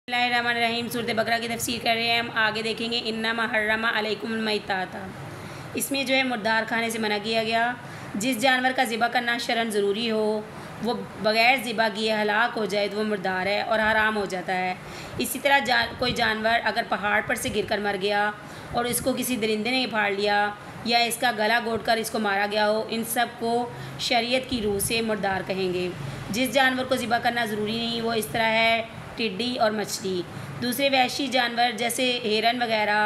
بسم اللہ الرحمن الرحیم۔ سورۃ بقرہ کی تفسیر کر رہے ہیں ہم۔ آگے دیکھیں گے انما حرم علیکم المیتۃ۔ اس میں جو ہے مردار کھانے سے منع کیا گیا۔ جس جانور کا ذبح کرنا شرعاً ضروری ہو وہ بغیر ذبح کیے ہلاک ہو جائے تو وہ مردار ہے اور حرام ہو جاتا ہے۔ اسی طرح کوئی جانور اگر پہاڑ پر سے گر کر مر گیا اور اس کو کسی درندے نے پھاڑ لیا یا اس کا گلا گھونٹ کر اس کو مارا گیا ہو، ان سب کو شریعت کی روح سے مردار کہیں گے۔ جس جانور کو ذبح کرنا ضروری نہیں وہ اس طرح ہے ٹڈی اور مچھلی۔ دوسرے وحشی جانور جیسے ہرن وغیرہ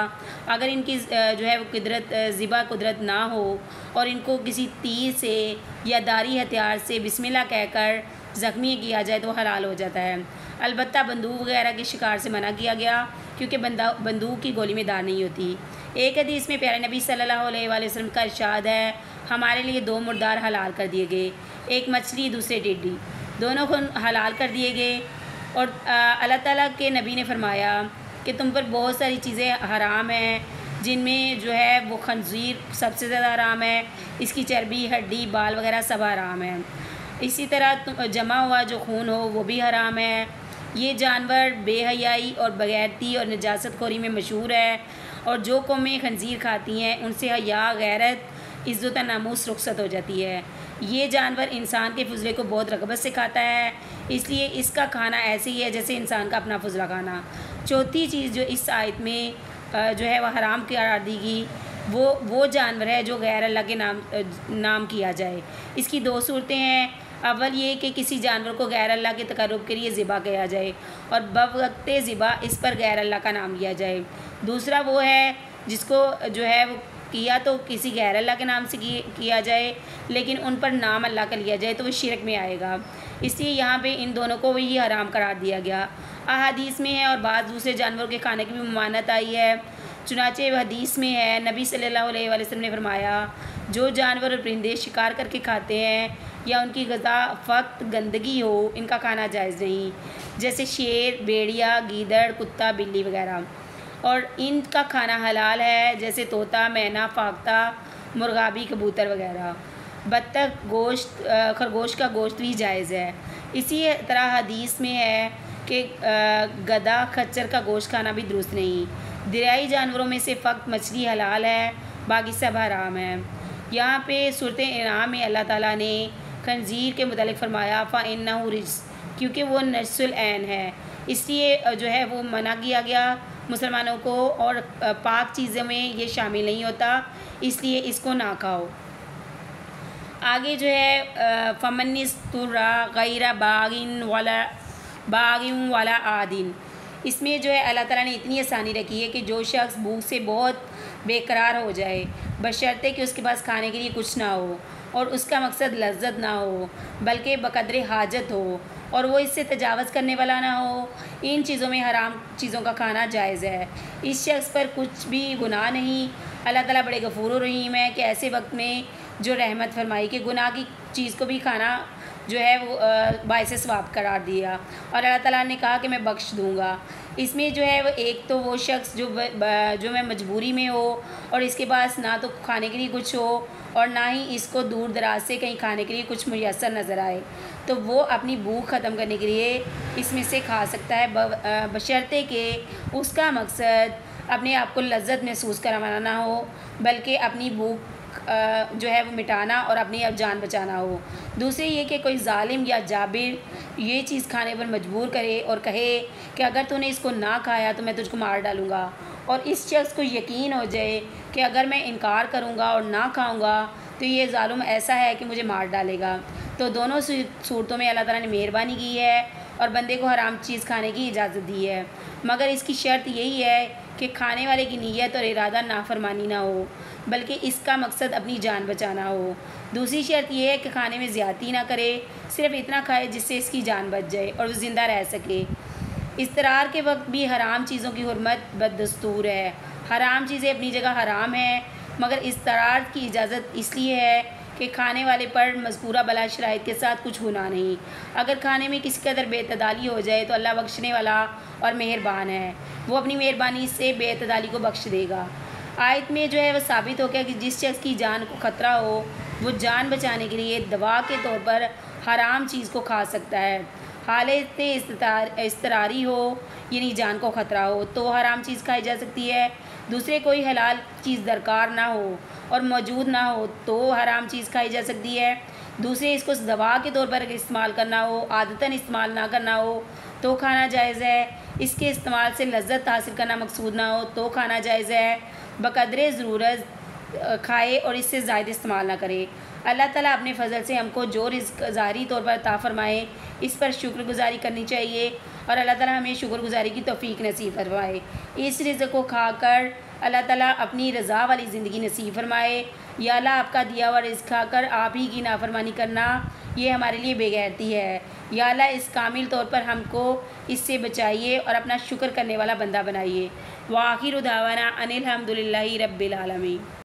اگر ان کی جو ہے وہ ذبح قدرت نہ ہو اور ان کو کسی تیر سے یا داری ہتھیار سے بسم اللہ کہہ کر زخمی کیا جائے تو وہ حلال ہو جاتا ہے۔ البتہ بندوق وغیرہ کے شکار سے منع کیا گیا کیونکہ بندوق کی گولی میں دار نہیں ہوتی۔ ایک حدیث میں پیارے نبی صلی اللہ علیہ وآلہ وسلم کا ارشاد ہے، ہمارے لیے دو مردار حلال کر دیے گئے، ایک مچھلی دوسرے ٹڈی، دونوں کو حلال کر دیے گئے۔ اور اللہ تعالیٰ کے نبی نے فرمایا کہ تم پر بہت ساری چیزیں حرام ہیں، جن میں جو ہے وہ خنزیر سب سے زیادہ حرام ہے، اس کی چربی، ہڈی، بال وغیرہ سب حرام ہے۔ اسی طرح جمع ہوا جو خون ہو وہ بھی حرام ہے۔ یہ جانور بے حیائی اور بغیرتی اور نجاست خوری میں مشہور ہے، اور جو قومیں خنزیر کھاتی ہیں ان سے حیا، غیرت، عزت و ناموس رخصت ہو جاتی ہے۔ یہ جانور انسان کے فضلے کو بہت رغبت سے کھاتا ہے، اس لیے اس کا کھانا ایسے ہی ہے جیسے انسان کا اپنا فضلہ کھانا۔ چوتھی چیز جو اس آیت میں جو ہے وہ حرام قرار دی گئی وہ جانور ہے جو غیر اللہ کے نام کیا جائے۔ اس کی دو صورتیں ہیں، اول یہ کہ کسی جانور کو غیر اللہ کے تقرب کے لیے ذبح کیا جائے اور بوقت ذبح اس پر غیر اللہ کا نام لیا جائے۔ دوسرا وہ ہے جس کو جو ہے وہ کیا تو کسی غیر اللہ کے نام سے کیا جائے لیکن ان پر نام اللہ کا لیا جائے تو وہ شرک میں آئے گا، اس لیے یہاں پہ ان دونوں کو بھی حرام قرار دیا گیا۔ احادیث میں ہے اور بعض دوسرے جانوروں کے کھانے کی بھی ممانعت آئی ہے۔ چنانچہ حدیث میں ہے نبی صلی اللہ علیہ وآلہ وسلم نے فرمایا، جو جانور اور پرندے شکار کر کے کھاتے ہیں یا ان کی غذا فقط گندگی ہو ان کا کھانا جائز نہیں، جیسے شیر، بھیڑیا، گیدڑ، کتا، بلی وغیرہ، اور ان کا کھانا حلال ہے جیسے طوطا، مینا، فاختہ، مرغابی، کبوتر وغیرہ۔ بطخ، خرگوش کا گوشت بھی جائز ہے۔ اسی طرح حدیث میں ہے کہ گدھا، خچر کا گوشت کھانا بھی درست نہیں۔ دریائی جانوروں میں سے فقط مچھلی حلال ہے، باقی سب حرام ہے۔ یہاں پہ سورۃ انعام میں اللہ تعالیٰ نے خنزیر کے متعلق فرمایا فَإِنَّهُ رِجْسٌ، کیونکہ وہ نجس العین ہے، اس لیے جو ہے وہ منع کیا گیا مسلمانوں کو، اور پاک چیزوں میں یہ شامل نہیں ہوتا، اس لیے اس کو نہ کھاؤ۔ آگے جو ہے فَمَنِ اسْتُرَّ غَيْرَ باغٍ وَلَا عَادٍ، اس میں جو ہے اللہ تعالیٰ نے اتنی آسانی رکھی ہے کہ جو شخص بھوک سے بہت بے قرار ہو جائے بشرطے کہ اس کے پاس کھانے کے لیے کچھ نہ ہو اور اس کا مقصد لذت نہ ہو بلکہ بقدر حاجت ہو اور وہ اس سے تجاوز کرنے والا نہ ہو، ان چیزوں میں حرام چیزوں کا کھانا جائز ہے۔ اس شخص پر کچھ بھی گناہ نہیں۔ اللہ تعالیٰ بڑے غفور و رحیم ہے کہ ایسے وقت میں جو رحمت فرمائی کہ گناہ کی چیز کو بھی کھانا جو ہے وہ باعث ثواب قرار دیا، اور اللہ تعالیٰ نے کہا کہ میں بخش دوں گا۔ اس میں جو ہے وہ ایک تو وہ شخص جو میں مجبوری میں ہو اور اس کے پاس نہ تو کھانے کے لیے کچھ ہو اور نہ ہی اس کو دور دراز سے کہیں کھانے کے لیے کچھ میسر نظر آئے تو وہ اپنی بھوک ختم کرنے کے لیے اس میں سے کھا سکتا ہے، بشرطے کہ اس کا مقصد اپنے آپ کو لذت محسوس کروانا نہ ہو بلکہ اپنی بھوک جو ہے وہ مٹانا اور اپنی جان بچانا ہو۔ دوسرے یہ کہ کوئی ظالم یا جابر یہ چیز کھانے پر مجبور کرے اور کہے کہ اگر تو نے اس کو نہ کھایا تو میں تجھ کو مار ڈالوں گا، اور اس شخص کو یقین ہو جائے کہ اگر میں انکار کروں گا اور نہ کھاؤں گا تو یہ ظالم ایسا ہے کہ مجھے مار ڈالے گا، تو دونوں صورتوں میں اللہ تعالیٰ نے مہربانی کی ہے اور بندے کو حرام چیز کھانے کی اجازت دی ہے، مگر اس کی شرط یہی ہے کہ کھانے والے کی نیت اور ارادہ نافرمانی نہ ہو بلکہ اس کا مقصد اپنی جان بچانا ہو۔ دوسری شرط یہ ہے کہ کھانے میں زیادتی نہ کرے، صرف اتنا کھائے جس سے اس کی جان بچ جائے اور وہ زندہ رہ سکے۔ اضطرار کے وقت بھی حرام چیزوں کی حرمت بددستور ہے۔ حرام چیزیں اپنی جگہ حرام ہیں مگر اضطرار کی اجازت اس لیے ہے کہ کھانے والے پر مذکورہ بلا شرائط کے ساتھ کچھ گناہ نہیں۔ اگر کھانے میں کسی قدر بے اعتدالی ہو جائے تو اللہ بخشنے والا اور مہربان ہے، وہ اپنی مہربانی سے بے اعتدالی کو بخش دے گا۔ آیت میں جو ہے وہ ثابت ہو گیا کہ جس شخص کی جان کو خطرہ ہو وہ جان بچانے کے لیے دوا کے طور پر حرام چیز کو کھا سکتا ہے، حالت اضطراری ہو یعنی جان کو خطرہ ہو تو حرام چیز کھائی جا سکتی ہے، دوسرے کوئی حلال چیز درکار نہ ہو اور موجود نہ ہو تو حرام چیز کھائی جا سکتی ہے، دوسرے اس کو دوا کے طور پر استعمال کرنا ہو، عادتاً استعمال نہ کرنا ہو تو کھانا جائز ہے، اس کے استعمال سے لذت حاصل کرنا مقصود نہ ہو تو کھانا جائز ہے، بقدر ضرورت کھائے اور اس سے زائد استعمال نہ کرے۔ اللہ تعالیٰ اپنے فضل سے ہم کو جو رزق ظاہری طور پر عطا فرمائے اس پر شکر گزاری کرنی چاہیے اور اللہ تعالیٰ ہمیں شکر گزاری کی توفیق نصیب فرمائے۔ اس رزق کو کھا کر اللہ تعالیٰ اپنی رضا والی زندگی نصیب فرمائے۔ یا اللہ آپ کا دیا ہوا رزق کھا کر آپ ہی کی نافرمانی کرنا یہ ہمارے لیے بے غیرتی ہے۔ یا اللہ اس کامل طور پر ہم کو اس سے بچائیے اور اپنا شکر کرنے والا بندہ بنائیے۔ وآخر دعوانا ان الحمد للہ رب العالمین۔